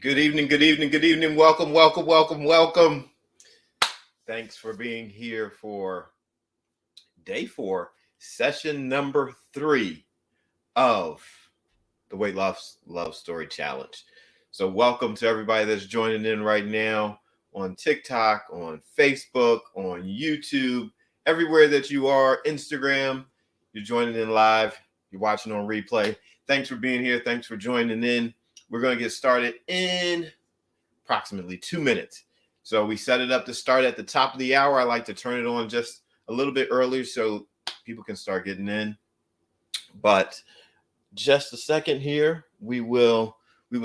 Good evening, good evening, good evening. Welcome, welcome, welcome, welcome. Thanks for being here for day 4, session number 3 of the Weight Loss Love Story Challenge. So, welcome to everybody that's joining in right now on TikTok, on Facebook, on YouTube, everywhere that you are, Instagram. You're joining in live, you're watching on replay. Thanks for being here. Thanks for joining in. We're going to get started in approximately 2 minutes. So we set it up to start at the top of the hour. I like to turn it on just a little bit earlier so people can start getting in. But just a second here, we will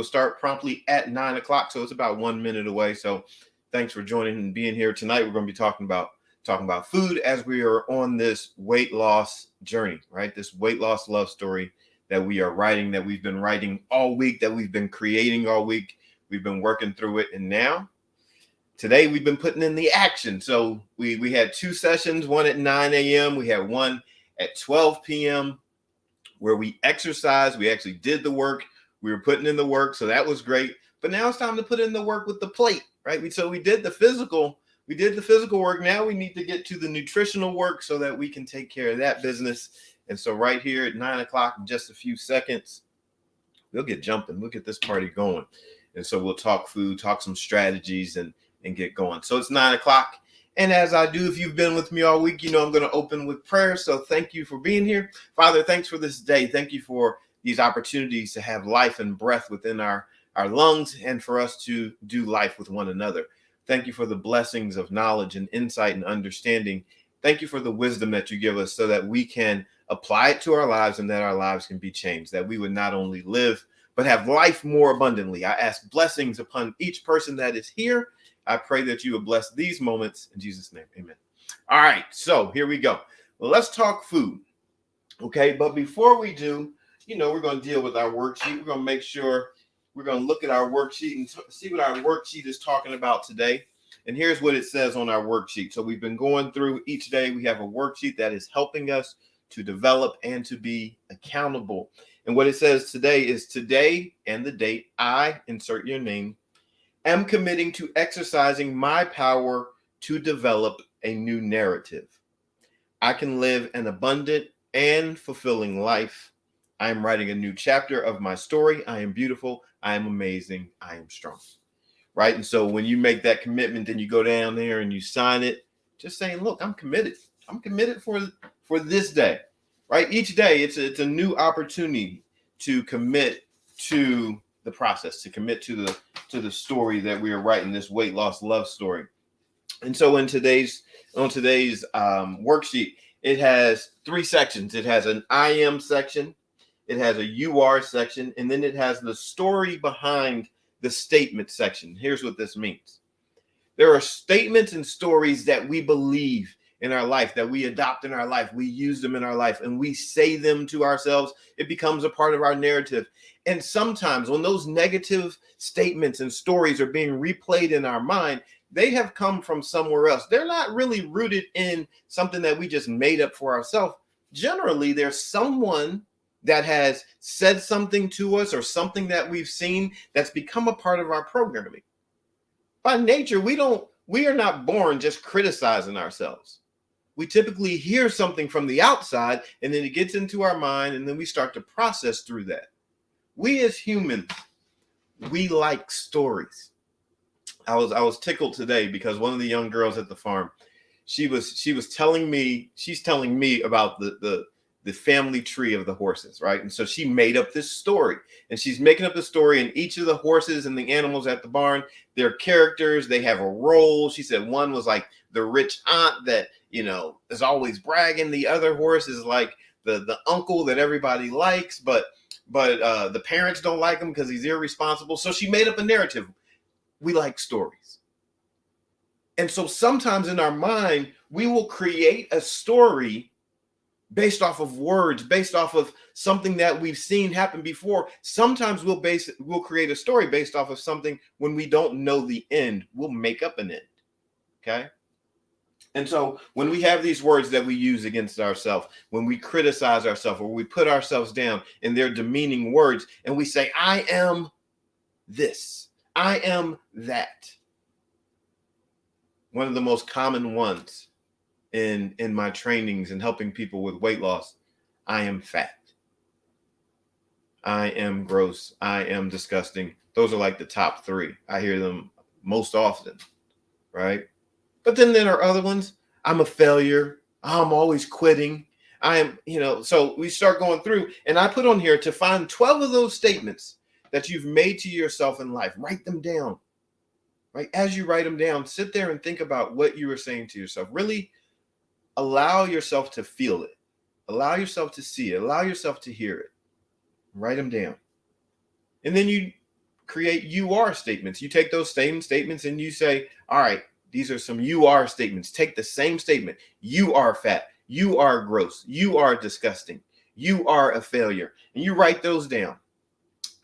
start promptly at 9 o'clock. So it's about 1 minute away. So thanks for joining and being here tonight. We're going to be talking about food as we are on this weight loss journey, right? This weight loss love story that we are writing, that we've been writing all week, that we've been creating all week. We've been working through it. And now, today, we've been putting in the action. So we had 2 sessions, one at 9 a.m. We had one at 12 p.m. where we exercised. We actually did the work. We were putting in the work. So that was great. But now it's time to put in the work with the plate, right? So we did the physical. We did the physical work. Now we need to get to the nutritional work so that we can take care of that business. And so right here at 9 o'clock, in just a few seconds, we'll get jumping. We'll get this party going. And so we'll talk food, talk some strategies, and get going. So it's 9 o'clock. And as I do, if you've been with me all week, you know I'm going to open with prayer. So thank you for being here. Father, thanks for this day. Thank you for these opportunities to have life and breath within our lungs and for us to do life with one another. Thank you for the blessings of knowledge and insight and understanding. Thank you for the wisdom that you give us so that we can apply it to our lives and that our lives can be changed, that we would not only live, but have life more abundantly. I ask blessings upon each person that is here. I pray that you would bless these moments in Jesus' name. Amen. All right, so here we go. Well, let's talk food. Okay, but before we do, we're going to deal with our worksheet. We're going to make sure we're going to look at our worksheet and see what our worksheet is talking about today. And here's what it says on our worksheet. So we've been going through each day. We have a worksheet that is helping us to develop and to be accountable. And what it says today is today and the date, I, insert your name, am committing to exercising my power to develop a new narrative. I can live an abundant and fulfilling life. I am writing a new chapter of my story. I am beautiful. I am amazing. I am strong. Right? And so when you make that commitment, then you go down there and you sign it, just saying, look, I'm committed. I'm committed for this day. Right? Each day, it's a new opportunity to commit to the process, to commit to the story that we are writing, this weight loss love story. And so on today's worksheet, it has 3 sections. It has an I am section, it has a you are section, and then it has the story behind the statement section. Here's what this means. There are statements and stories that we believe in our life, that we adopt in our life. We use them in our life and we say them to ourselves. It becomes a part of our narrative. And sometimes when those negative statements and stories are being replayed in our mind, they have come from somewhere else. They're not really rooted in something that we just made up for ourselves. Generally, there's someone that has said something to us or something that we've seen that's become a part of our programming. By nature, we are not born just criticizing ourselves. We typically hear something from the outside and then it gets into our mind and then we start to process through that. We as humans, we like stories. I was tickled today because one of the young girls at the farm, she's telling me about the family tree of the horses, right? And so she made up this story and she's making up the story, and each of the horses and the animals at the barn, they're characters, they have a role. She said one was like the rich aunt that, is always bragging. The other horse is like the uncle that everybody likes, but the parents don't like him because he's irresponsible. So she made up a narrative. We like stories. And so sometimes in our mind, we will create a story based off of words, based off of something that we've seen happen before. Sometimes we'll create a story based off of something when we don't know the end. We'll make up an end. Okay? And so when we have these words that we use against ourselves, when we criticize ourselves or we put ourselves down in their demeaning words and we say, I am this, I am that. One of the most common ones in my trainings and helping people with weight loss. I am fat. I am gross. I am disgusting. Those are like the top three. I hear them most often, right? But then there are other ones. I'm a failure. I'm always quitting. I am, so we start going through, and I put on here to find 12 of those statements that you've made to yourself in life. Write them down, right? As you write them down, sit there and think about what you were saying to yourself. Really allow yourself to feel it. Allow yourself to see it. Allow yourself to hear it. Write them down. And then you create you are statements. You take those same statements and you say, all right, these are some you are statements. Take the same statement. You are fat. You are gross. You are disgusting. You are a failure. And you write those down.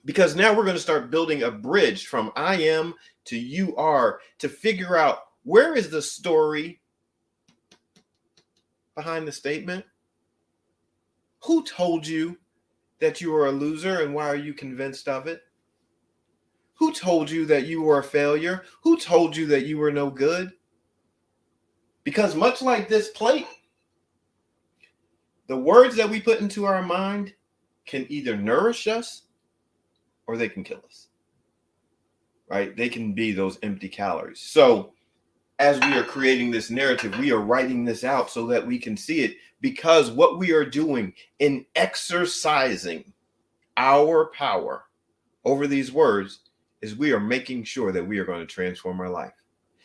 Because now we're going to start building a bridge from I am to you are to figure out where is the story behind the statement? Who told you that you were a loser and why are you convinced of it? Who told you that you were a failure? Who told you that you were no good? Because much like this plate, the words that we put into our mind can either nourish us or they can kill us, right? They can be those empty calories. So as we are creating this narrative, we are writing this out so that we can see it, because what we are doing in exercising our power over these words is we are making sure that we are going to transform our life.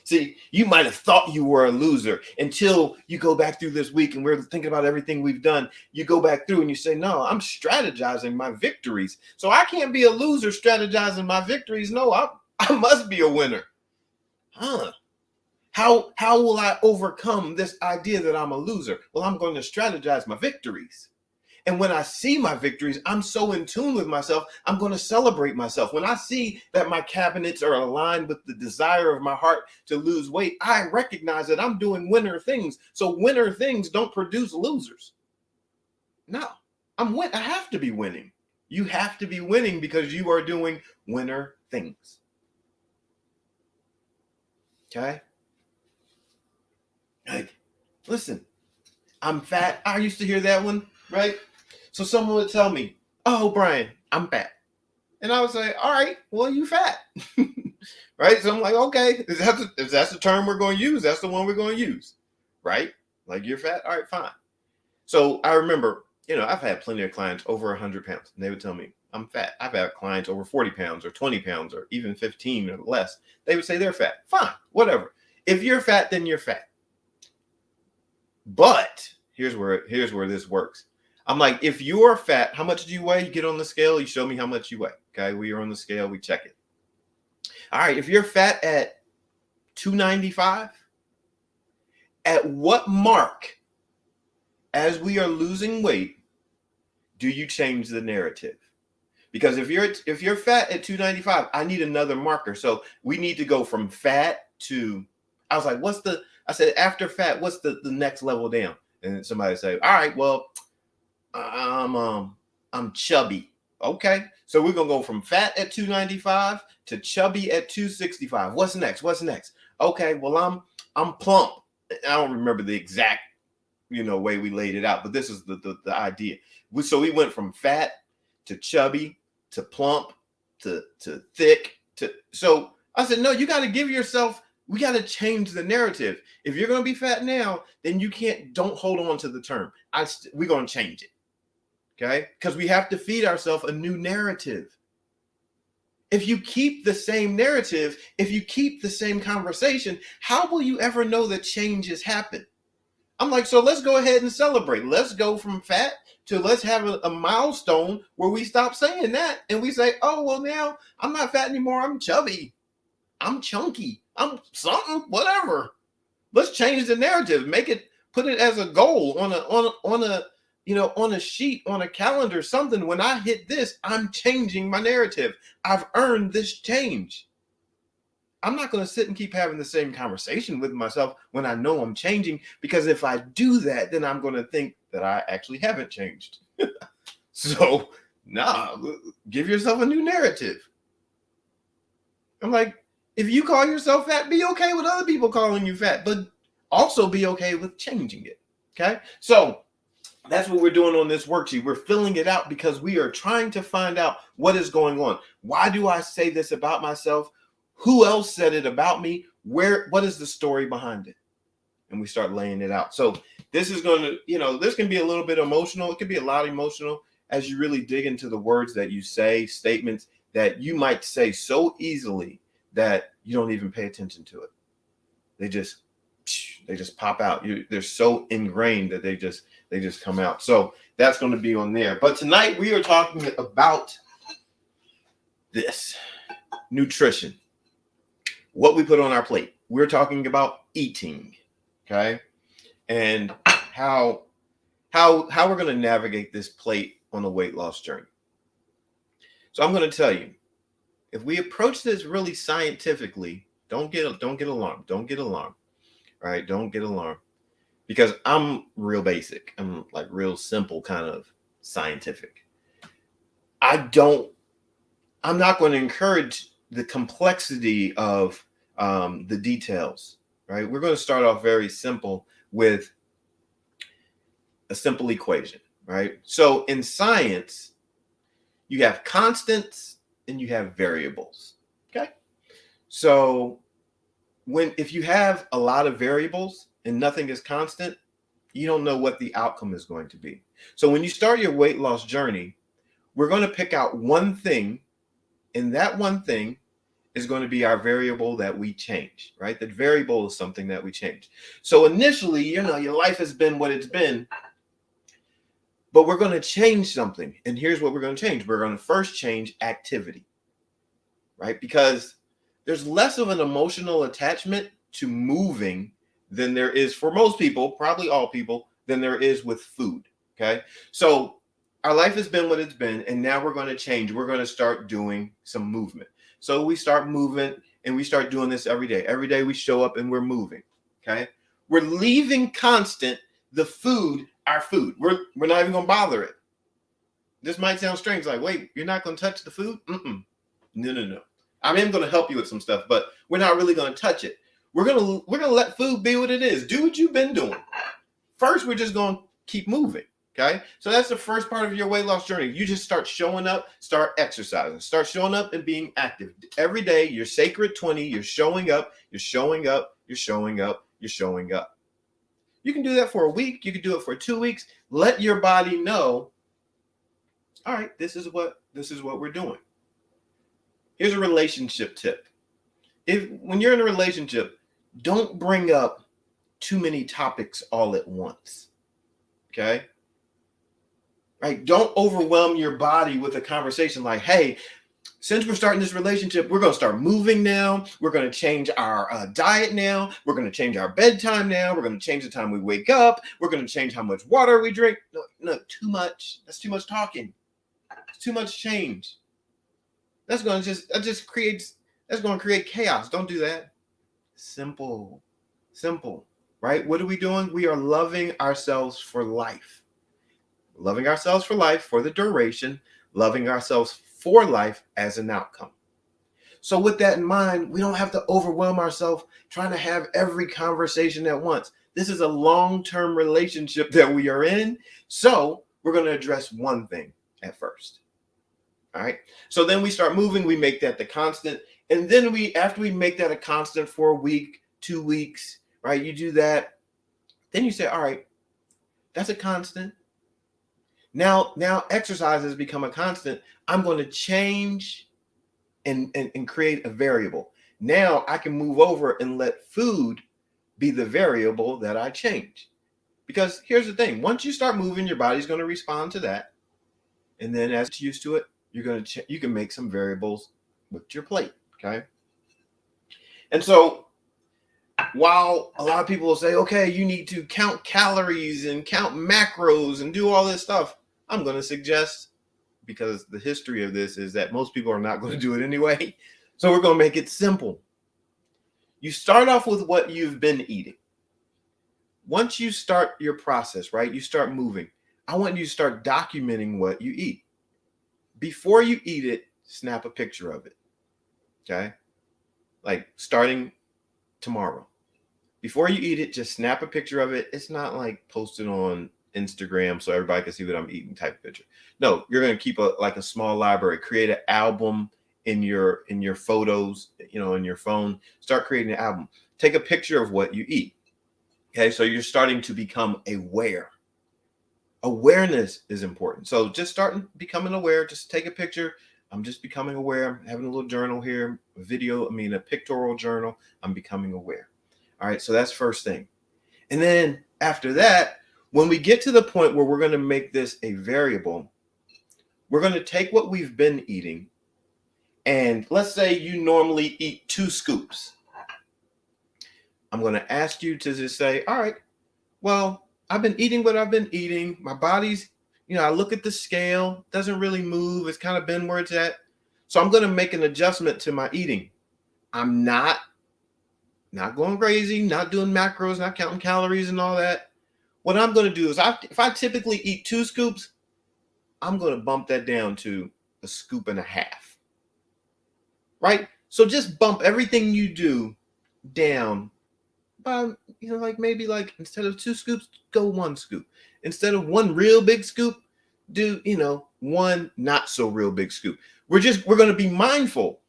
See, you might have thought you were a loser until you go back through this week and we're thinking about everything we've done. You go back through and you say, no, I'm strategizing my victories. So I can't be a loser strategizing my victories. No, I must be a winner. How will I overcome this idea that I'm a loser? Well, I'm going to strategize my victories. And when I see my victories, I'm so in tune with myself, I'm going to celebrate myself. When I see that my cabinets are aligned with the desire of my heart to lose weight, I recognize that I'm doing winner things. So winner things don't produce losers. No, I have to be winning. You have to be winning because you are doing winner things. Okay? Like, listen, I'm fat. I used to hear that one, right? So someone would tell me, oh, Brian, I'm fat. And I would say, all right, well, you fat. Right? So I'm like, okay, if that's the term we're going to use, that's the one we're going to use. Right? Like, you're fat? All right, fine. So I remember, I've had plenty of clients over 100 pounds. And they would tell me, I'm fat. I've had clients over 40 pounds or 20 pounds or even 15 or less. They would say they're fat. Fine, whatever. If you're fat, then you're fat. But here's where this works. I'm like, if you're fat, how much do you weigh? You get on the scale, you show me how much you weigh. Okay, we are on the scale, we check it. All right, if you're fat at 295, at what mark, as we are losing weight, do you change the narrative? Because if you're fat at 295, I need another marker. So we need to go from fat to, I was like, I said, after fat, what's the next level down? And somebody say, all right, well, I'm chubby. Okay. So we're going to go from fat at 295 to chubby at 265. What's next? Okay. Well, I'm plump. I don't remember the exact, way we laid it out, but this is the idea. So we went from fat to chubby to plump to thick so I said, no, you got to give yourself, we got to change the narrative. If you're going to be fat now, then don't hold on to the term. We're going to change it. Okay? Because we have to feed ourselves a new narrative. If you keep the same narrative, if you keep the same conversation, how will you ever know that change has happened? I'm like, so let's go ahead and celebrate. Let's go from fat to let's have a milestone where we stop saying that and we say, oh, well, now I'm not fat anymore. I'm chubby. I'm chunky. I'm something, whatever. Let's change the narrative. Put it as a goal on a sheet, on a calendar, something. When I hit this, I'm changing my narrative. I've earned this change. I'm not going to sit and keep having the same conversation with myself when I know I'm changing, because if I do that, then I'm going to think that I actually haven't changed. So, give yourself a new narrative. I'm like, if you call yourself fat, be okay with other people calling you fat, but also be okay with changing it. Okay. So that's what we're doing on this worksheet. We're filling it out because we are trying to find out what is going on. Why do I say this about myself? Who else said it about me? What is the story behind it? And we start laying it out. So this is going to, this can be a little bit emotional. It can be a lot emotional as you really dig into the words that you say, statements that you might say so easily that you don't even pay attention to it. They just pop out. They're so ingrained that they just come out. So that's going to be on there. But tonight we are talking about this nutrition, what we put on our plate. We're talking about eating, okay, and how we're going to navigate this plate on a weight loss journey. So I'm going to tell you, if we approach this really scientifically, don't get alarmed. Don't get alarmed. Right? Don't get alarmed, because I'm real basic. I'm like real simple, kind of scientific. I'm not going to encourage the complexity of the details, right? We're going to start off very simple with a simple equation, right? So in science, you have constants and you have variables, okay? So if you have a lot of variables and nothing is constant, you don't know what the outcome is going to be. So when you start your weight loss journey, we're going to pick out one thing, and that one thing is going to be our variable that we change, right? The variable is something that we change. So initially, your life has been what it's been, but we're going to change something. And here's what we're going to change. We're going to first change activity, right? Because there's less of an emotional attachment to moving than there is for most people, probably all people, than there is with food. Okay. So our life has been what it's been, and now we're going to change. We're going to start doing some movement. So we start moving, and we start doing this every day. Every day we show up and we're moving. Okay. We're leaving constant the food, our food. We're not even going to bother it. This might sound strange. Like, wait, you're not going to touch the food? No. I am going to help you with some stuff, but we're not really going to touch it. We're going to let food be what it is. Do what you've been doing. First, we're just going to keep moving. Okay. So that's the first part of your weight loss journey. You just start showing up, start exercising, start showing up and being active every day. Your sacred 20, you're showing up, you're showing up, you're showing up, you're showing up. You can do that for a week. You can do it for 2 weeks. Let your body know, all right, this is what we're doing. Here's a relationship tip. When you're in a relationship, don't bring up too many topics all at once. Okay? Right? Don't overwhelm your body with a conversation like, hey, since we're starting this relationship, we're going to start moving now. We're going to change our diet now. We're going to change our bedtime now. We're going to change the time we wake up. We're going to change how much water we drink. No, too much. That's too much talking. It's too much change. That's going to create chaos. Don't do that. Simple, right? What are we doing? We are loving ourselves for life. Loving ourselves for life for the duration, loving ourselves for life as an outcome. So with that in mind, we don't have to overwhelm ourselves trying to have every conversation at once. This is a long-term relationship that we are in. So we're going to address one thing at first. All right. So then we start moving. We make that the constant. And then after we make that a constant for a week, 2 weeks, right? You do that. Then you say, all right, that's a constant. Now exercise has become a constant. I'm going to change and create a variable. Now I can move over and let food be the variable that I change. Because here's the thing. Once you start moving, your body's going to respond to that. And then as it's used to it, you can make some variables with your plate. Okay. And so while a lot of people will say, okay, you need to count calories and count macros and do all this stuff, I'm going to suggest, because the history of this is that most people are not going to do it anyway. So we're going to make it simple. You start off with what you've been eating. Once you start your process, right, you start moving. I want you to start documenting what you eat. Before you eat it, snap a picture of it. Okay. like starting tomorrow. Before you eat it, just snap a picture of it. It's not like posted on Instagram so everybody can see what I'm eating type of picture. No, you're going to keep a small library, create an album in your photos, in your phone. Start creating an album. Take a picture of what you eat. Okay, so you're starting to become aware. Awareness is important. So just starting becoming aware. Just take a picture. I'm just becoming aware. I'm having a little journal here, a pictorial journal. I'm becoming aware. All right, so that's first thing. And then after that, when we get to the point where we're going to make this a variable, we're going to take what we've been eating, and let's say you normally eat 2 scoops. I'm going to ask you to just say, all right, well, I've been eating what I've been eating. My body's, I look at the scale, doesn't really move. It's kind of been where it's at. So I'm going to make an adjustment to my eating. I'm not going crazy, not doing macros, not counting calories and all that. What I'm going to do is if I typically eat 2 scoops, I'm going to bump that down to 1.5 scoops. Right? So just bump everything you do down by, maybe instead of 2 scoops, go 1 scoop. Instead of 1 real big scoop, do, 1 not so real big scoop. We're going to be mindful.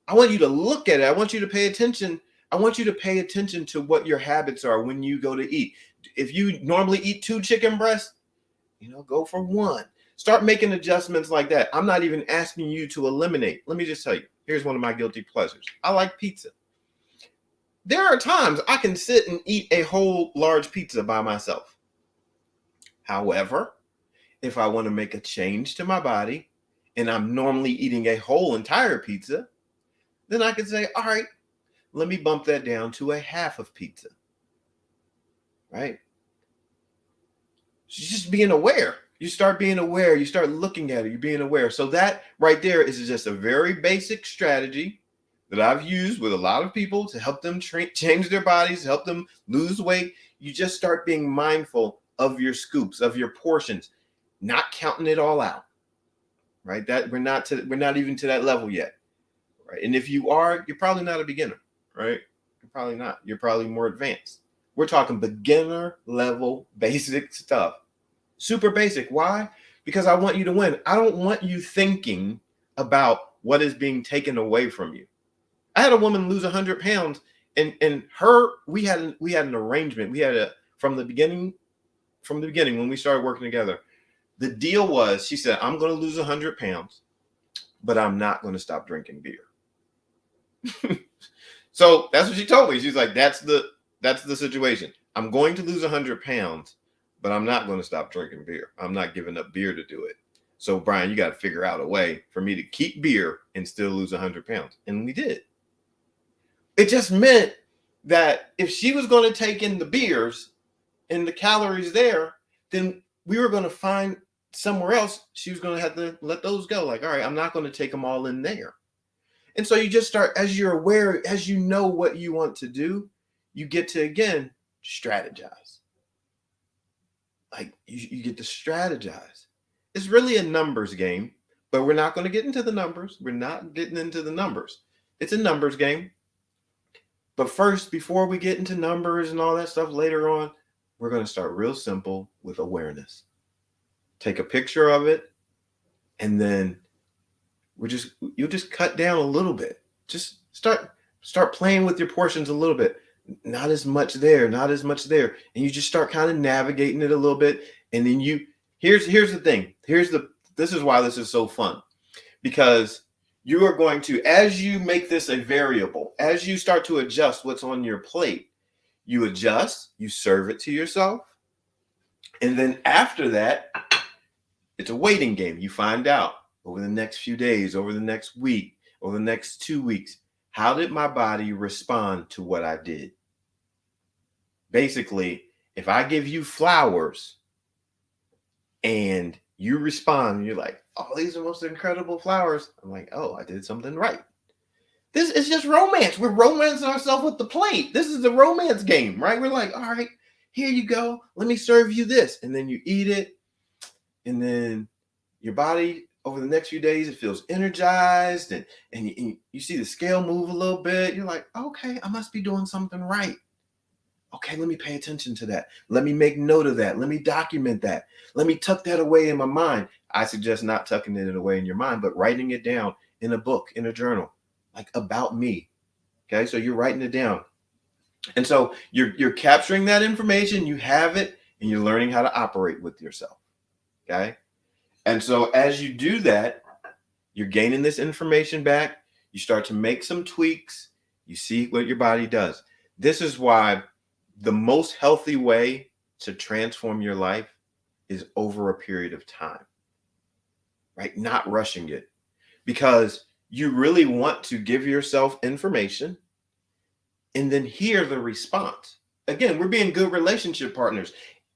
I want you to look at it. I want you to pay attention. I want you to pay attention to what your habits are when you go to eat. If you normally eat 2 chicken breasts, go for 1. Start making adjustments like that. I'm not even asking you to eliminate. Let me just tell you, here's one of my guilty pleasures. I like pizza. There are times I can sit and eat a whole large pizza by myself. However, if I want to make a change to my body and I'm normally eating a whole entire pizza, then I can say, all right, let me bump that down to 1/2 of pizza. Right? So just being aware. You start being aware. You start looking at it. You're being aware. So that right there is just a very basic strategy that I've used with a lot of people to help them change their bodies, help them lose weight. You just start being mindful of your scoops, of your portions, not counting it all out. Right? That we're not even to that level yet. Right? And if you are, you're probably not a beginner. Right? You're probably not. You're probably more advanced. We're talking beginner level basic stuff. Super basic. Why? Because I want you to win. I don't want you thinking about what is being taken away from you. I had a woman lose 100 pounds, and we had an arrangement. We had from the beginning when we started working together. The deal was, she said, I'm going to lose 100 pounds, but I'm not going to stop drinking beer. So that's what she told me. She's like, that's the situation. I'm going to lose 100 pounds, but I'm not going to stop drinking beer. I'm not giving up beer to do it. So Brian, you got to figure out a way for me to keep beer and still lose 100 pounds. And we did. It just meant that if she was going to take in the beers and the calories there, then we were going to find somewhere else. She was going to have to let those go. Like, all right, I'm not going to take them all in there. And so you just start, as you're aware, as you know what you want to do, you get to, again, strategize. Like you get to strategize. It's really a numbers game, but we're not going to get into the numbers. We're not getting into the numbers. It's a numbers game. But first, before we get into numbers and all that stuff later on, we're going to start real simple with awareness. Take a picture of it, and then you'll just cut down a little bit. Just start playing with your portions a little bit. Not as much there, not as much there. And you just start kind of navigating it a little bit. And then here's the thing. This is why this is so fun. Because you are going to, as you make this a variable, as you start to adjust what's on your plate, you adjust, you serve it to yourself. And then after that, it's a waiting game. You find out over the next few days, over the next week, over the next 2 weeks, how did my body respond to what I did? Basically, if I give you flowers and you respond, you're like, oh, these are the most incredible flowers. I'm like, oh, I did something right. This is just romance. We're romancing ourselves with the plate. This is the romance game, right? We're like, all right, here you go. Let me serve you this. And then you eat it. And then your body over the next few days, it feels energized and you see the scale move a little bit. You're like, okay, I must be doing something right. Okay, let me pay attention to that. Let me make note of that. Let me document that. Let me tuck that away in my mind. I suggest not tucking it away in your mind, but writing it down in a book, in a journal, like about me. Okay, so you're writing it down. And so you're capturing that information, you have it, and you're learning how to operate with yourself. Okay. And so as you do that, you're gaining this information back. You start to make some tweaks. You see what your body does. This is why the most healthy way to transform your life is over a period of time, right? Not rushing it, because you really want to give yourself information and then hear the response. Again, we're being good relationship partners.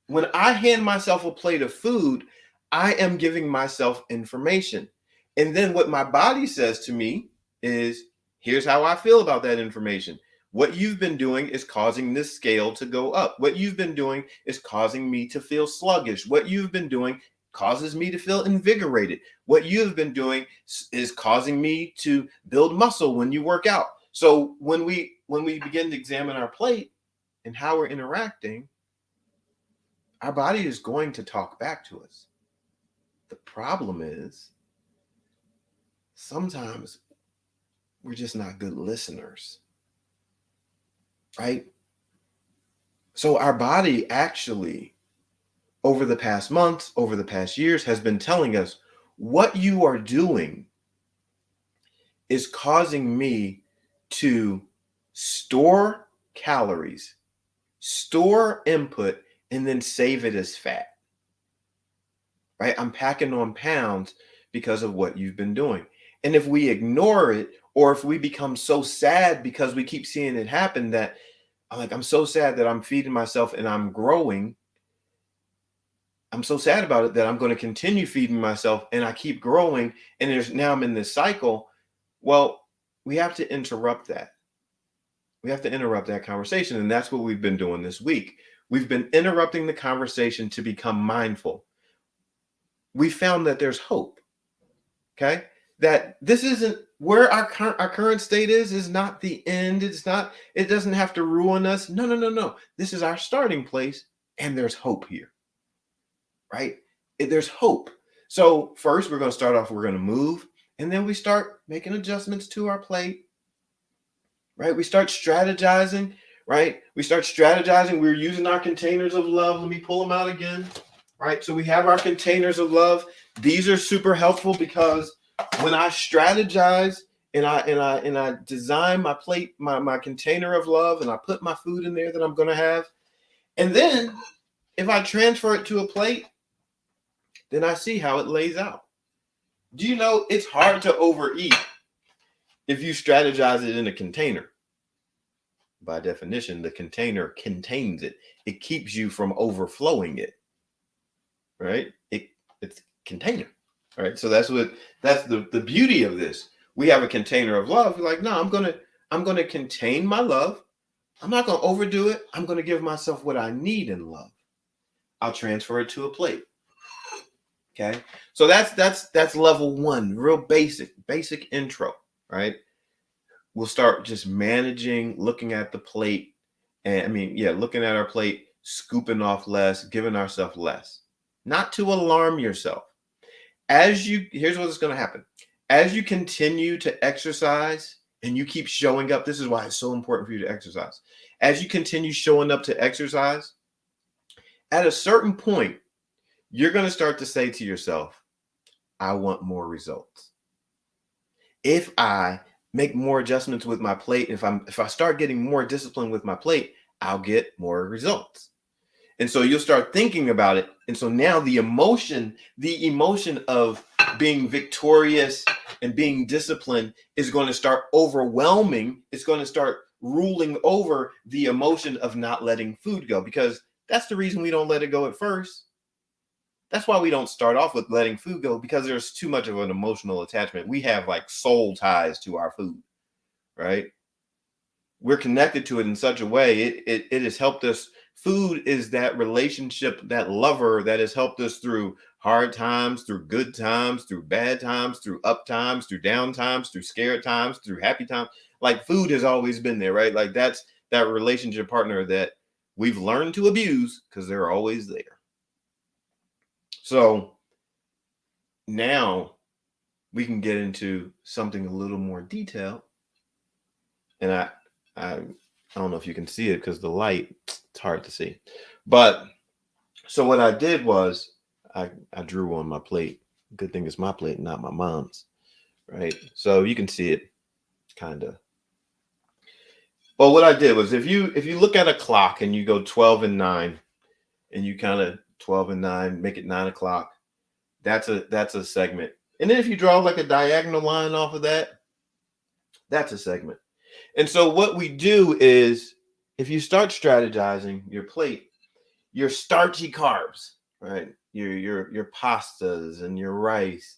When I hand myself a plate of food, I am giving myself information. And then what my body says to me is, here's how I feel about that information. What you've been doing is causing this scale to go up. What you've been doing is causing me to feel sluggish. What you've been doing causes me to feel invigorated. What you've been doing is causing me to build muscle when you work out. So when we begin to examine our plate and how we're interacting, our body is going to talk back to us. The problem is sometimes we're just not good listeners, right? So our body actually, over the past months, over the past years, has been telling us what you are doing is causing me to store calories, store input, and then save it as fat, right? I'm packing on pounds because of what you've been doing. And if we ignore it, or if we become so sad because we keep seeing it happen that I'm so sad that I'm feeding myself and I'm growing. I'm so sad about it that I'm going to continue feeding myself and I keep growing. And now I'm in this cycle. Well, we have to interrupt that. We have to interrupt that conversation. And that's what we've been doing this week. We've been interrupting the conversation to become mindful. We found that there's hope. Okay. That this isn't where our current state is not the end. It doesn't have to ruin us. No. This is our starting place. And there's hope here. Right? There's hope. So first we're going to start off, we're going to move. And then we start making adjustments to our plate, right? We start strategizing, right? We're using our containers of love. Let me pull them out again, right? So we have our containers of love. These are super helpful because when I strategize and I design my plate, my container of love, and I put my food in there that I'm going to have. And then if I transfer it to a plate, then I see how it lays out. Do you know it's hard to overeat if you strategize it in a container? By definition, the container contains it. It keeps you from overflowing it, right? It's container, right? So that's the beauty of this. We have a container of love. You're like, no, I'm gonna contain my love. I'm not gonna overdo it. I'm gonna give myself what I need in love. I'll transfer it to a plate. Okay, so that's level one, real basic intro, right? We'll start just managing, looking at the plate, and looking at our plate, scooping off less, giving ourselves less. Not to alarm yourself. Here's what's going to happen. As you continue to exercise and you keep showing up, this is why it's so important for you to exercise. As you continue showing up to exercise, at a certain point, you're going to start to say to yourself, I want more results. If I make more adjustments with my plate, if I start getting more discipline with my plate, I'll get more results. And so you'll start thinking about it. And so now the emotion of being victorious and being disciplined is going to start overwhelming. It's going to start ruling over the emotion of not letting food go, because that's the reason we don't let it go at first. That's why we don't start off with letting food go, because there's too much of an emotional attachment. We have like soul ties to our food, right? We're connected to it in such a way. It has helped us. Food is that relationship, that lover that has helped us through hard times, through good times, through bad times, through up times, through down times, through scared times, through happy times. Like food has always been there, right? Like that's that relationship partner that we've learned to abuse because they're always there. So now we can get into something a little more detailed. And I don't know if you can see it because the light, it's hard to see. But so what I did was I drew on my plate. Good thing it's my plate, not my mom's. Right. So you can see it kind of. Well, what I did was if you look at a clock and you go 12 and 9 and you kind of 12 and 9, make it 9 o'clock, that's a segment. And then if you draw like a diagonal line off of that, that's a segment. And so what we do is if you start strategizing your plate, your starchy carbs, right? Your pastas and your rice,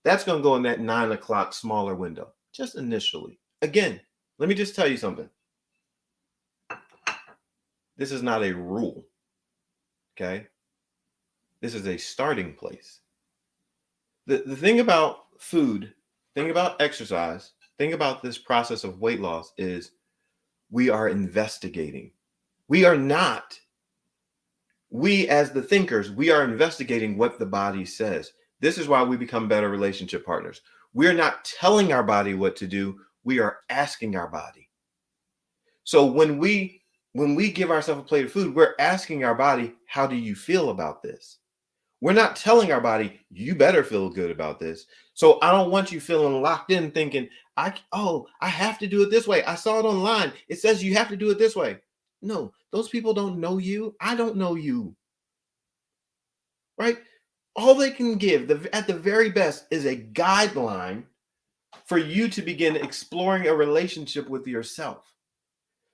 that's going to go in that 9 o'clock smaller window, just initially. Again, let me just tell you something. This is not a rule, okay? This is a starting place. The thing about food, thing about exercise, thing about this process of weight loss is we are investigating. We are not, we as the thinkers, we are investigating what the body says. This is why we become better relationship partners. We're not telling our body what to do. We are asking our body. So when we give ourselves a plate of food, we're asking our body, how do you feel about this? We're not telling our body, you better feel good about this. So I don't want you feeling locked in thinking, I have to do it this way. I saw it online. It says you have to do it this way. No, those people don't know you. I don't know you. Right? All they can give at the very best is a guideline for you to begin exploring a relationship with yourself.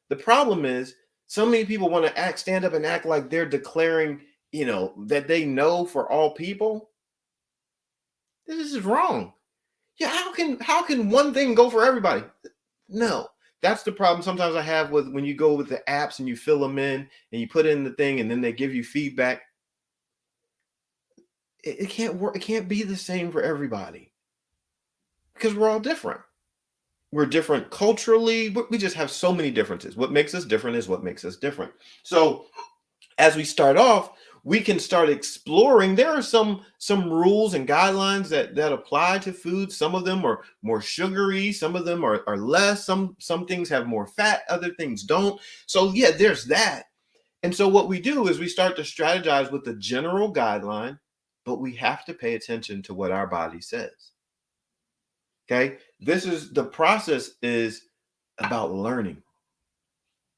The problem is so many people want to stand up and act like they're declaring, that they know for all people. This is wrong. Yeah, how can one thing go for everybody? No. That's the problem sometimes I have with when you go with the apps and you fill them in and you put in the thing and then they give you feedback. It can't work. It can't be the same for everybody because we're all different. We're different culturally. We just have so many differences. What makes us different is what makes us different. So as we start off, we can start exploring. There are some rules and guidelines that apply to food. Some of them are more sugary, some of them are less. Some things have more fat, other things don't. So yeah, there's that. And so what we do is we start to strategize with the general guideline, but we have to pay attention to what our body says. Okay? The process is about learning.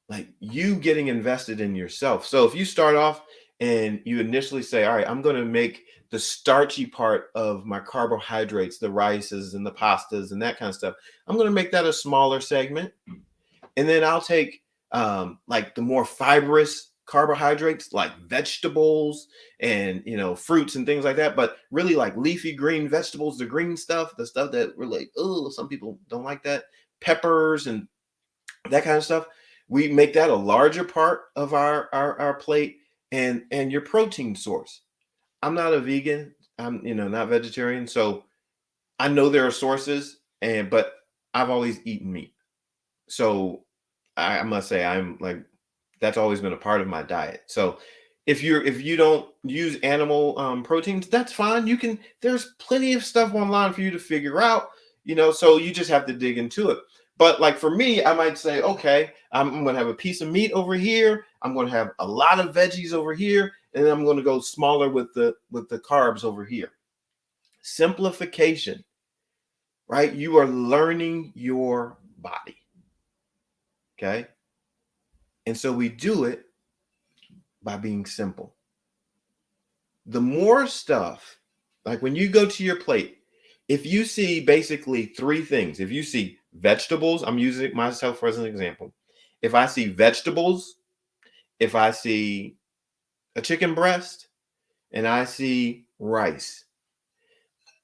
Like you getting invested in yourself. So if you start off and you initially say, all right, I'm going to make the starchy part of my carbohydrates, the rices and the pastas and that kind of stuff, I'm going to make that a smaller segment. And then I'll take like the more fibrous carbohydrates like vegetables and fruits and things like that, but really like leafy green vegetables, the green stuff, the stuff that we're like, oh, some people don't like that, peppers and that kind of stuff. We make that a larger part of our plate and your protein source. I'm not a vegan. I'm not vegetarian, so I know there are sources, but I've always eaten meat. So I must say I'm like that's always been a part of my diet. So if you don't use animal proteins, that's fine. There's plenty of stuff online for you to figure out. So you just have to dig into it. But like for me, I might say, okay, I'm going to have a piece of meat over here. I'm going to have a lot of veggies over here, and then I'm going to go smaller with the carbs over here. Simplification, right? You are learning your body. Okay? And so we do it by being simple. The more stuff, like when you go to your plate, if you see basically three things, if you see vegetables, I'm using myself as an example. If I see vegetables, if I see a chicken breast, and I see rice,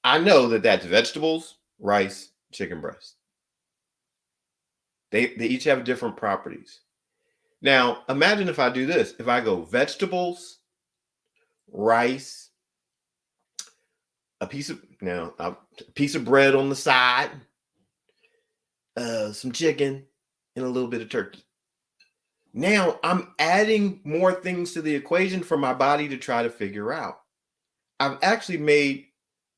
I know that that's vegetables, rice, chicken breast. They each have different properties. Now, imagine if I do this. If I go vegetables, rice, a piece of bread on the side, some chicken, and a little bit of turkey. Now I'm adding more things to the equation for my body to try to figure out. I've actually made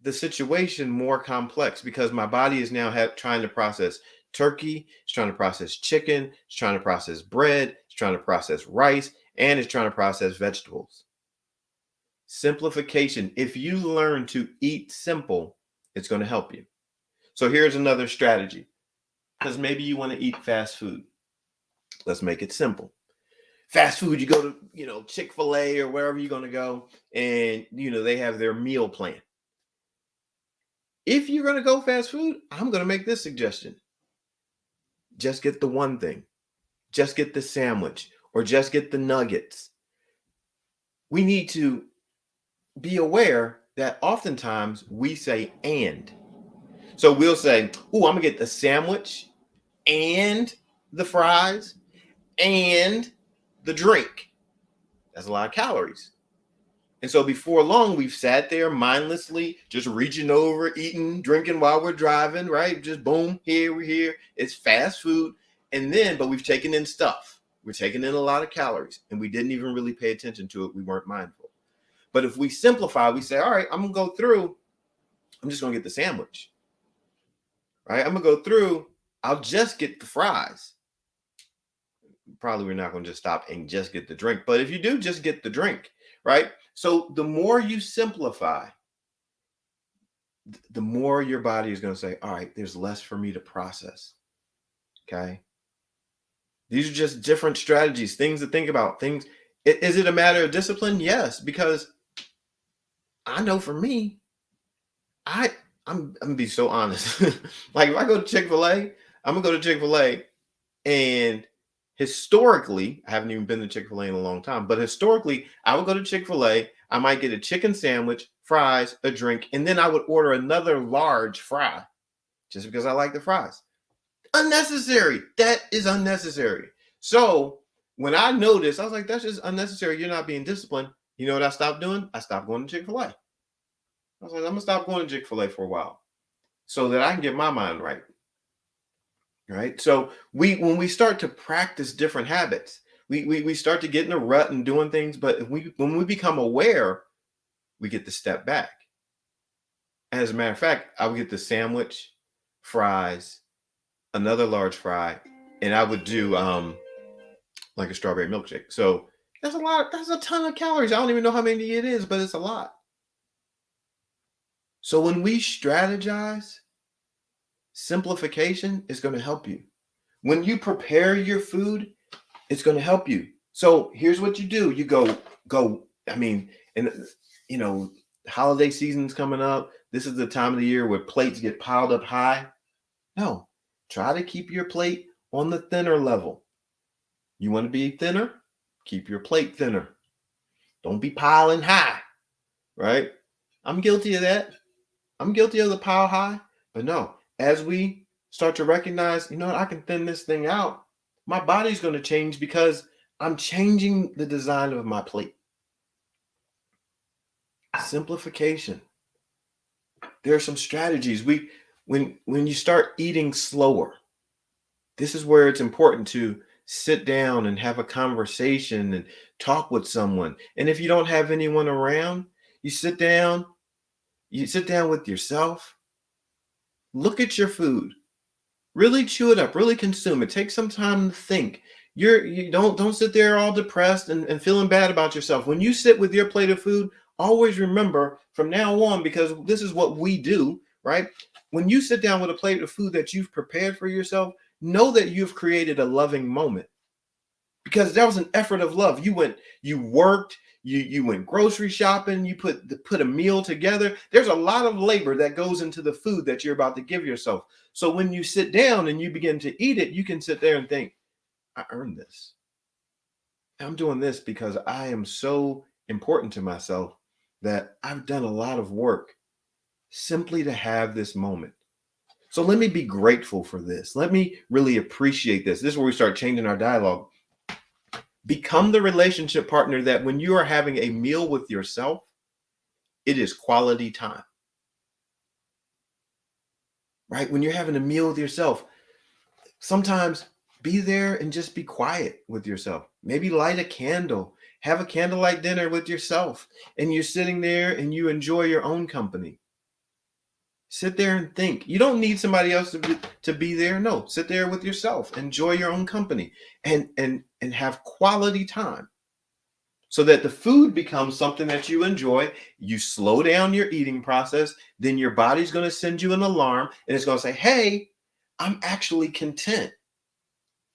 the situation more complex because my body is now trying to process turkey, it's trying to process chicken, it's trying to process bread, it's trying to process rice, and it's trying to process vegetables. Simplification. If you learn to eat simple, it's going to help you. So here's another strategy, because maybe you want to eat fast food. Let's make it simple. Fast food, you go to, Chick-fil-A or wherever you're going to go, and, they have their meal plan. If you're going to go fast food, I'm going to make this suggestion. Just get the one thing. Just get the sandwich or just get the nuggets. We need to be aware that oftentimes we say and. So we'll say, I'm going to get the sandwich and the fries and the drink. That's a lot of calories. And so before long, we've sat there mindlessly, just reaching over, eating, drinking while we're driving, right? Just boom, here, we're here. It's fast food. But we've taken in stuff. We're taking in a lot of calories and we didn't even really pay attention to it. We weren't mindful. But if we simplify, we say, all right, I'm going to go through. I'm just going to get the sandwich, right? I'm going to go through. I'll just get the fries. Probably we're not going to just stop and just get the drink. But if you do, just get the drink, right? So the more you simplify, the more your body is going to say, all right, there's less for me to process. Okay. These are just different strategies, things to think about. Is it a matter of discipline? Yes, because I know for me, I'm gonna be so honest. Like if I go to Chick-fil-A, I'm gonna go to Chick-fil-A, and historically, I haven't even been to Chick-fil-A in a long time, but historically, I would go to Chick-fil-A, I might get a chicken sandwich, fries, a drink, and then I would order another large fry just because I like the fries. Unnecessary. That is unnecessary. So when I noticed, I was like, that's just unnecessary. You're not being disciplined. You know what I stopped doing? I stopped going to Chick-fil-A. I was like, I'm going to stop going to Chick-fil-A for a while so that I can get my mind right. Right. So when we start to practice different habits, we start to get in a rut and doing things. But when we become aware, we get to step back. As a matter of fact, I would get the sandwich, fries, another large fry, and I would do like a strawberry milkshake. So that's a lot. That's a ton of calories. I don't even know how many it is, but it's a lot. So when we strategize, simplification is going to help you. When you prepare your food, it's going to help you. So here's what you do. You go, holiday season's coming up. This is the time of the year where plates get piled up high. No, try to keep your plate on the thinner level. You want to be thinner? Keep your plate thinner. Don't be piling high, right? I'm guilty of that. I'm guilty of the pile high, but no, as we start to recognize, I can thin this thing out, my body's going to change because I'm changing the design of my plate. Simplification. There are some strategies. When you start eating slower, this is where it's important to sit down and have a conversation and talk with someone. And if you don't have anyone around, you sit down with yourself, look at your food, really chew it up, really consume it. Take some time to think. You don't sit there all depressed and feeling bad about yourself. When you sit with your plate of food, always remember from now on, because this is what we do, right? When you sit down with a plate of food that you've prepared for yourself, know that you've created a loving moment, because that was an effort of love. You worked, you went grocery shopping, you put a meal together. There's a lot of labor that goes into the food that you're about to give yourself. So when you sit down and you begin to eat it, you can sit there and think, I earned this. I'm doing this because I am so important to myself that I've done a lot of work simply to have this moment. So let me be grateful for this. Let me really appreciate this. This is where we start changing our dialogue. Become the relationship partner that when you are having a meal with yourself, it is quality time. right? When you're having a meal with yourself, sometimes be there and just be quiet with yourself. Maybe light a candle, have a candlelight dinner with yourself, and you're sitting there and you enjoy your own company. Sit there and think. You don't need somebody else to be there. No, sit there with yourself. Enjoy your own company and have quality time so that the food becomes something that you enjoy. You slow down your eating process, then your body's going to send you an alarm and it's going to say, "Hey, I'm actually content.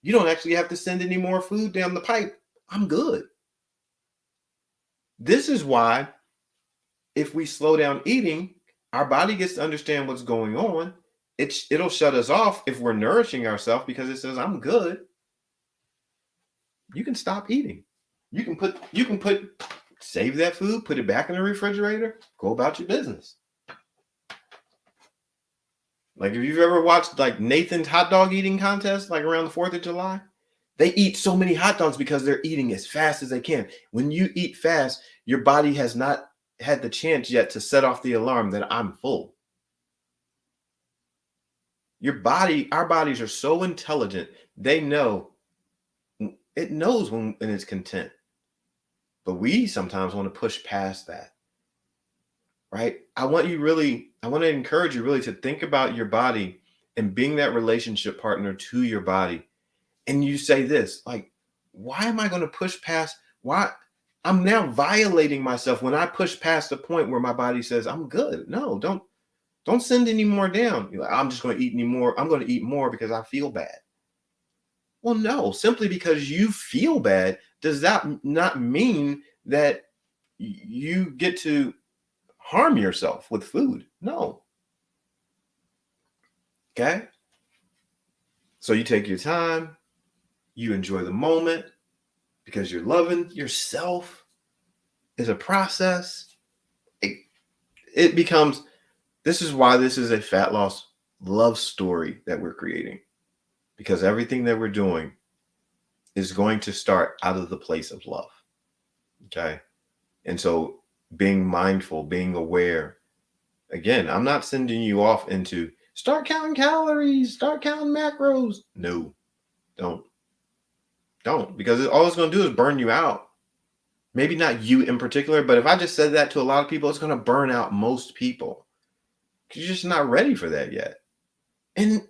You don't actually have to send any more food down the pipe. I'm good." This is why if we slow down eating, our body gets to understand what's going on. It'll shut us off if we're nourishing ourselves because it says, "I'm good." You can stop eating. You can save that food, put it back in the refrigerator, go about your business. Like if you've ever watched like Nathan's hot dog eating contest, like around the 4th of July, they eat so many hot dogs because they're eating as fast as they can. When you eat fast, your body has not had the chance yet to set off the alarm that I'm full. Our bodies are so intelligent. They know, it knows when it's content. But we sometimes want to push past that, right? I want to encourage you really to think about your body and being that relationship partner to your body. And you say this, like, why am I going to push past? Why? I'm now violating myself when I push past the point where my body says, "I'm good." No, don't send any more down. You're like, "I'm just going to eat any more. I'm going to eat more because I feel bad." Well, no, simply because you feel bad does that not mean that you get to harm yourself with food. No. Okay. So you take your time, you enjoy the moment because you're loving yourself. Is a process. It becomes, this is why this is a fat loss love story that we're creating, because everything that we're doing is going to start out of the place of love. Okay. And so being mindful, being aware, again, I'm not sending you off into start counting calories, start counting macros. No, don't, because all it's going to do is burn you out. Maybe not you in particular, but if I just said that to a lot of people, it's going to burn out most people because you're just not ready for that yet. And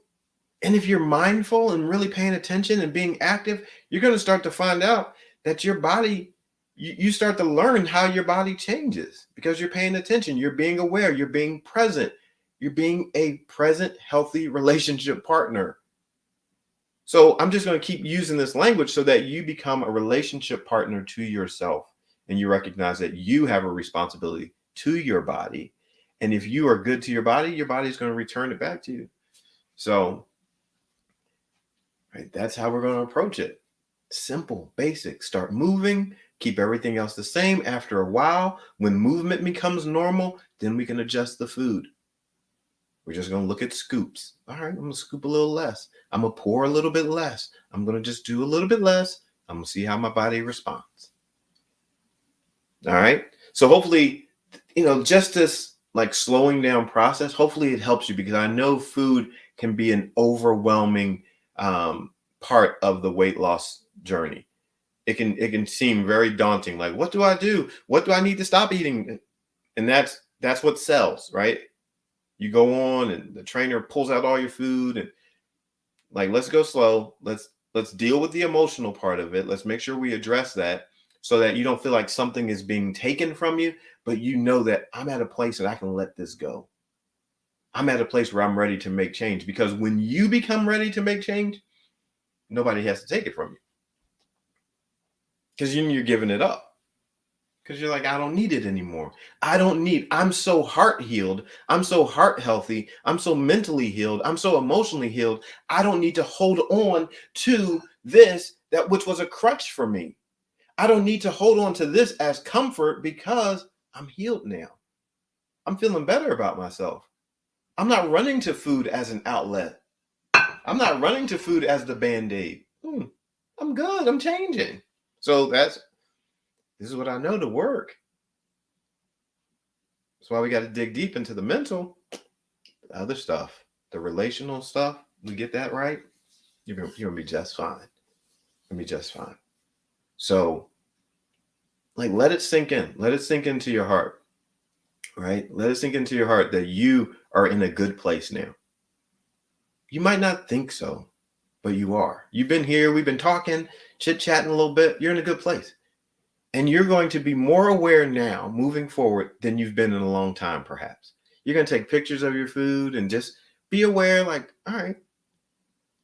if you're mindful and really paying attention and being active, you're going to start to find out that your body, you start to learn how your body changes because you're paying attention, you're being aware, you're being present, you're being a present, healthy relationship partner. So I'm just going to keep using this language so that you become a relationship partner to yourself and you recognize that you have a responsibility to your body. And if you are good to your body is going to return it back to you. So, right, that's how we're going to approach it. Simple, basic. Start moving, keep everything else the same. After a while, when movement becomes normal, then we can adjust the food. We're just going to look at scoops. All right, I'm going to scoop a little less. I'm going to pour a little bit less. I'm going to just do a little bit less. I'm going to see how my body responds. All right. So hopefully, just this like slowing down process, hopefully it helps you, because I know food can be an overwhelming part of the weight loss journey. It can seem very daunting. Like, what do I do? What do I need to stop eating? And that's what sells, right? You go on and the trainer pulls out all your food and like, let's go slow. Let's deal with the emotional part of it. Let's make sure we address that so that you don't feel like something is being taken from you, but you know that I'm at a place that I can let this go. I'm at a place where I'm ready to make change, because when you become ready to make change, nobody has to take it from you, because you're giving it up. Because you're like, I don't need it anymore. I'm so heart healed. I'm so heart healthy. I'm so mentally healed. I'm so emotionally healed. I don't need to hold on to this, that which was a crutch for me. I don't need to hold on to this as comfort because I'm healed now. I'm feeling better about myself. I'm not running to food as an outlet. I'm not running to food as the Band-Aid. I'm good. I'm changing. So this is what I know to work. That's why we got to dig deep into the mental, the other stuff. the relational stuff, we get that right, you're gonna be just fine. You're gonna be just fine. So, like, let it sink in. Let it sink into your heart, right? Let it sink into your heart that you are in a good place now. You might not think so, but you are. You've been here, we've been talking, chit-chatting a little bit. You're in a good place. And you're going to be more aware now moving forward than you've been in a long time, perhaps. You're going to take pictures of your food and just be aware, like, all right,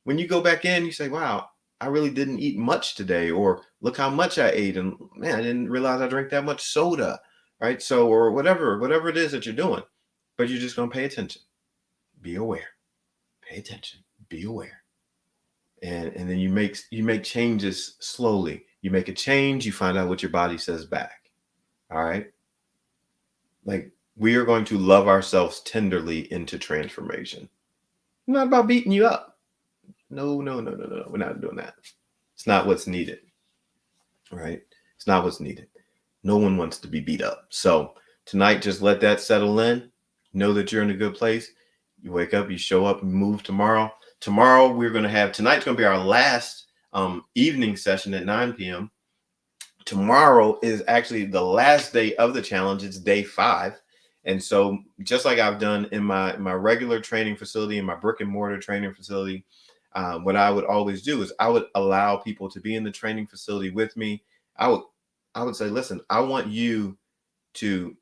when you go back in, you say, wow, I really didn't eat much today, or look how much I ate. And man, I didn't realize I drank that much soda, right? So, or whatever it is that you're doing, but you're just going to pay attention, be aware, pay attention, be aware. And then you make changes slowly. You make a change, you find out what your body says back. All right. Like, we are going to love ourselves tenderly into transformation. Not about beating you up. No. We're not doing that. It's not what's needed. Right? It's not what's needed. No one wants to be beat up. So tonight, just let that settle in. Know that you're in a good place. You wake up, you show up, and move tomorrow. Tomorrow, tonight's going to be our last evening session at 9 p.m. Tomorrow is actually the last day of the challenge. It's day 5. And so just like I've done in my regular training facility, in my brick and mortar training facility, what I would always do is I would allow people to be in the training facility with me. I would say, listen, I want you to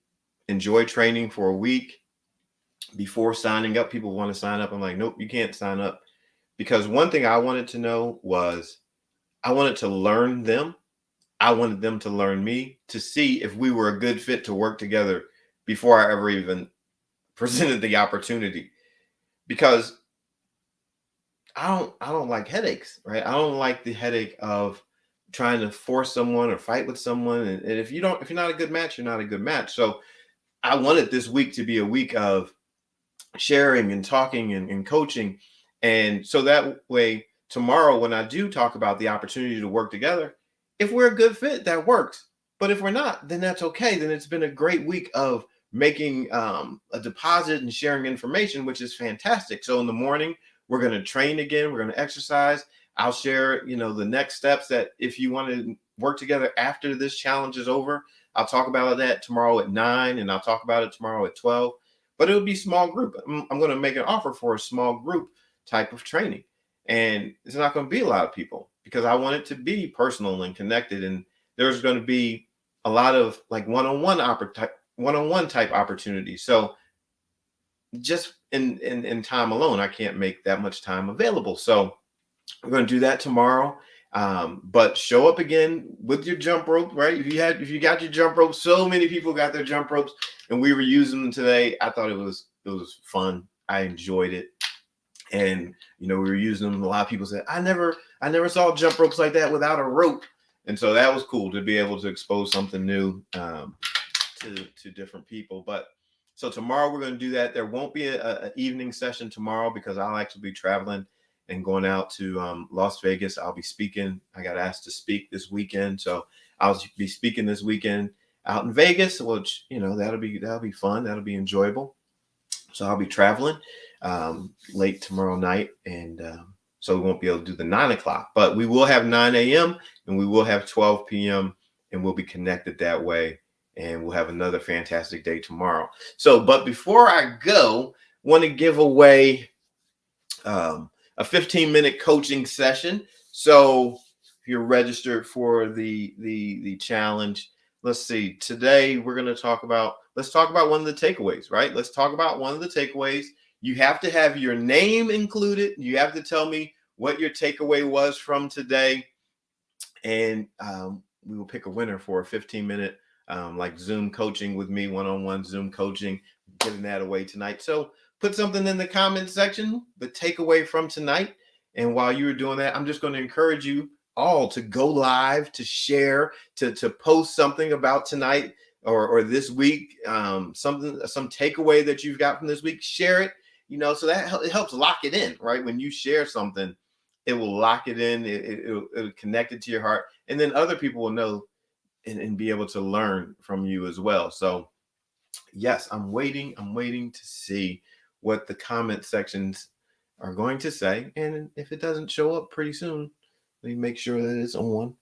enjoy training for a week before signing up. People want to sign up. I'm like, nope, you can't sign up. Because one thing I wanted to know was I wanted to learn them. I wanted them to learn me, to see if we were a good fit to work together before I ever even presented the opportunity. Because I don't like headaches, right? I don't like the headache of trying to force someone or fight with someone. And if you're not a good match, you're not a good match. So I wanted this week to be a week of sharing and talking and coaching. And so that way, tomorrow, when I do talk about the opportunity to work together, if we're a good fit, that works. But if we're not, then that's okay. Then it's been a great week of making a deposit and sharing information, which is fantastic. So in the morning, we're going to train again. We're going to exercise. I'll share, the next steps that if you want to work together after this challenge is over, I'll talk about that tomorrow at 9, and I'll talk about it tomorrow at 12. But it'll be small group. I'm going to make an offer for a small group type of training. And it's not going to be a lot of people because I want it to be personal and connected. And there's going to be a lot of like one-on-one type opportunities. So just in time alone, I can't make that much time available. So we're going to do that tomorrow. But show up again with your jump rope, right? If you got your jump rope, so many people got their jump ropes and we were using them today. I thought it was fun. I enjoyed it. And, we were using them. A lot of people said, I never saw jump ropes like that without a rope. And so that was cool to be able to expose something new to different people. But so tomorrow we're going to do that. There won't be an evening session tomorrow because I'll actually be traveling and going out to Las Vegas. I'll be speaking. I got asked to speak this weekend. So I'll be speaking this weekend out in Vegas, which, that'll be fun. That'll be enjoyable. So I'll be traveling late tomorrow night. And so we won't be able to do the 9 o'clock, but we will have 9 a.m. and we will have 12 p.m. and we'll be connected that way. And we'll have another fantastic day tomorrow. So, but before I go, want to give away a 15-minute coaching session. So if you're registered for the challenge, let's see. Today we're going to talk about one of the takeaways, right? Let's talk about one of the takeaways. You have to have your name included. You have to tell me what your takeaway was from today. And we will pick a winner for a 15-minute like Zoom coaching with me, one-on-one Zoom coaching, giving that away tonight. So put something in the comment section, the takeaway from tonight. And while you're doing that, I'm just going to encourage you all to go live, to share, to post something about tonight or this week, some takeaway that you've got from this week. Share it, so that it helps lock it in, right? When you share something, it will lock it in, it'll connect it to your heart, and then other people will know and be able to learn from you as well. So yes, I'm waiting to see what the comment sections are going to say. And if it doesn't show up pretty soon, we make sure that it's on,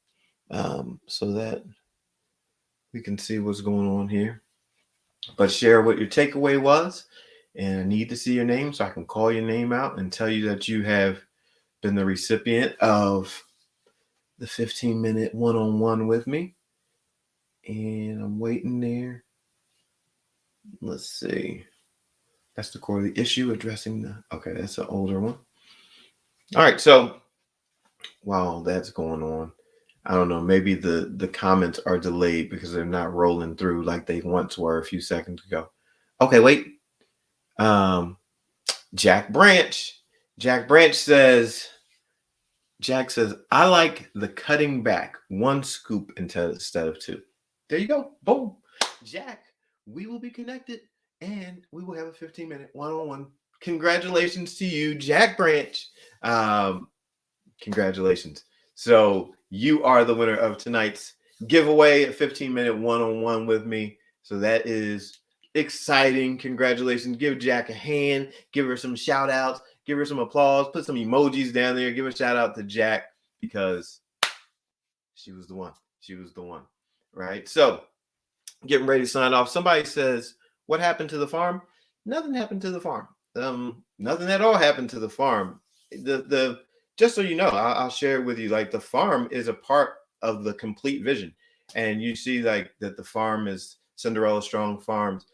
so that we can see what's going on here. But share what your takeaway was. And I need to see your name so I can call your name out and tell you that you have been the recipient of the 15-minute one-on-one with me. And I'm waiting there. Let's see. That's the core of the issue, addressing the, okay, that's an older one. All right, so while that's going on, I don't know, maybe the comments are delayed because they're not rolling through like they once were a few seconds ago. Okay, wait. Um, Jack Branch. Jack Branch says, Jack says, I like the cutting back one scoop instead of two. There you go. Boom. Jack, we will be connected and we will have a 15-minute one-on-one. Congratulations to you, Jack Branch. Congratulations. So you are the winner of tonight's giveaway, a 15-minute one-on-one with me. So that is exciting. Congratulations. Give Jack a hand. Give her some shout outs. Give her some applause. Put some emojis down there. Give a shout out to Jack because she was the one. She was the one. Right. So getting ready to sign off. Somebody says, what happened to the farm? Nothing happened to the farm. Nothing at all happened to the farm. The just so you know, I'll share it with you. Like the farm is a part of the complete vision. And you see like that the farm is Cinderella Strong Farms.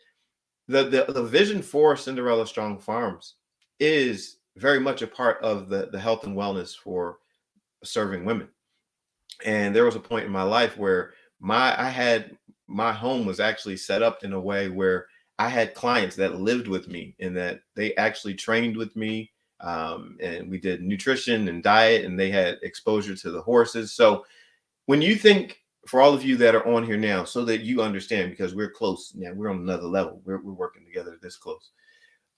The vision for Cinderella Strong Farms is very much a part of the health and wellness for serving women. And there was a point in my life where my home was actually set up in a way where I had clients that lived with me and that they actually trained with me, and we did nutrition and diet, and they had exposure to the horses. So when you think, for all of you that are on here now, so that you understand, because we're close now, we're on another level, we're working together this close.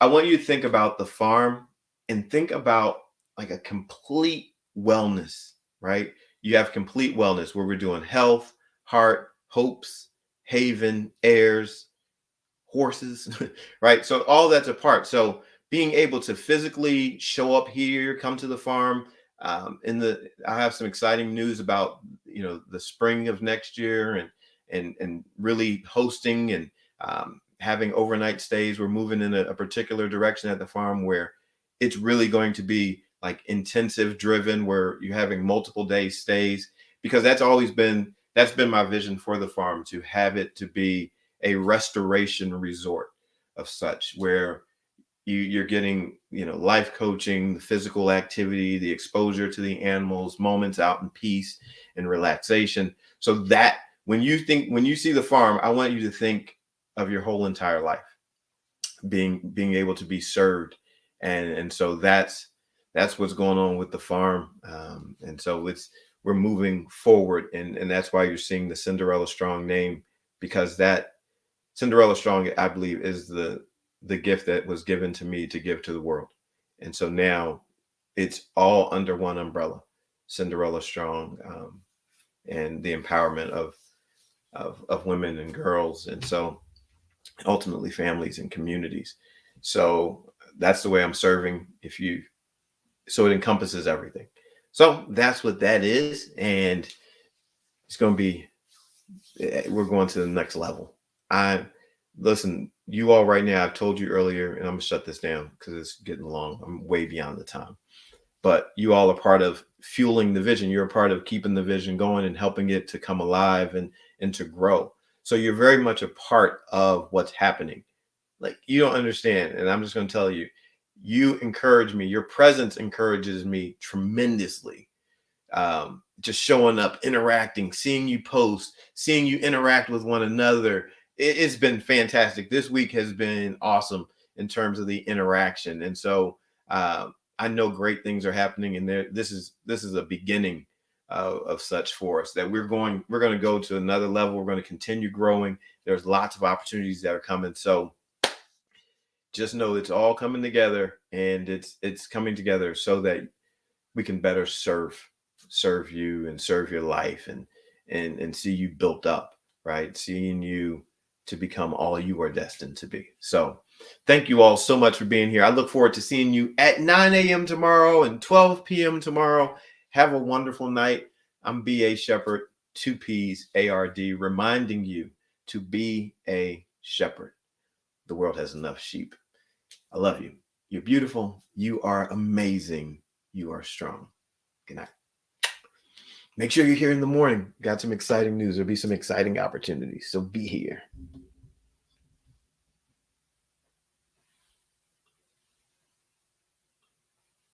I want you to think about the farm and think about like a complete wellness, right? You have complete wellness where we're doing health, heart, hopes, haven, heirs, horses, right? So all that's a part. So being able to physically show up here, come to the farm. I have some exciting news about the spring of next year, and really hosting and having overnight stays. We're moving in a particular direction at the farm where it's really going to be like intensive driven, where you're having multiple day stays, because that's been my vision for the farm, to have it to be a restoration resort of such, where you're getting life coaching, the physical activity, the exposure to the animals, moments out in peace and relaxation. So that when you see the farm, I want you to think of your whole entire life being able to be served. And so that's what's going on with the farm. And so we're moving forward, and that's why you're seeing the Cinderella Strong name, because that Cinderella Strong, I believe, is the gift that was given to me to give to the world. And so now it's all under one umbrella, Cinderella Strong, and the empowerment of women and girls, and so ultimately families and communities. So that's the way I'm serving. So it encompasses everything. So that's what that is, and it's going to be. We're going to the next level. Listen, you all right now, I've told you earlier, and I'm gonna shut this down because it's getting long. I'm way beyond the time. But you all are part of fueling the vision. You're a part of keeping the vision going and helping it to come alive and to grow. So you're very much a part of what's happening. Like, you don't understand, and I'm just gonna tell you, you encourage me. Your presence encourages me tremendously. Just showing up, interacting, seeing you post, seeing you interact with one another. It's been fantastic. This week has been awesome in terms of the interaction. And so I know great things are happening, and this is a beginning of such for us, that we're going to go to another level. We're going to continue growing. There's lots of opportunities that are coming. So just know it's all coming together, and it's coming together so that we can better serve you and serve your life, and see you built up, right? Seeing you to become all you are destined to be. So Thank you all so much for being here. I look forward to seeing you at 9 a.m. tomorrow and 12 p.m. tomorrow. Have a wonderful night. I'm B.A. Shepherd, 2P's ARD, reminding you to be a shepherd. The world has enough sheep. I love you. You're beautiful. You are amazing. You are strong. Good night. Make sure you're here in the morning. Got some exciting news. There'll be some exciting opportunities. So be here.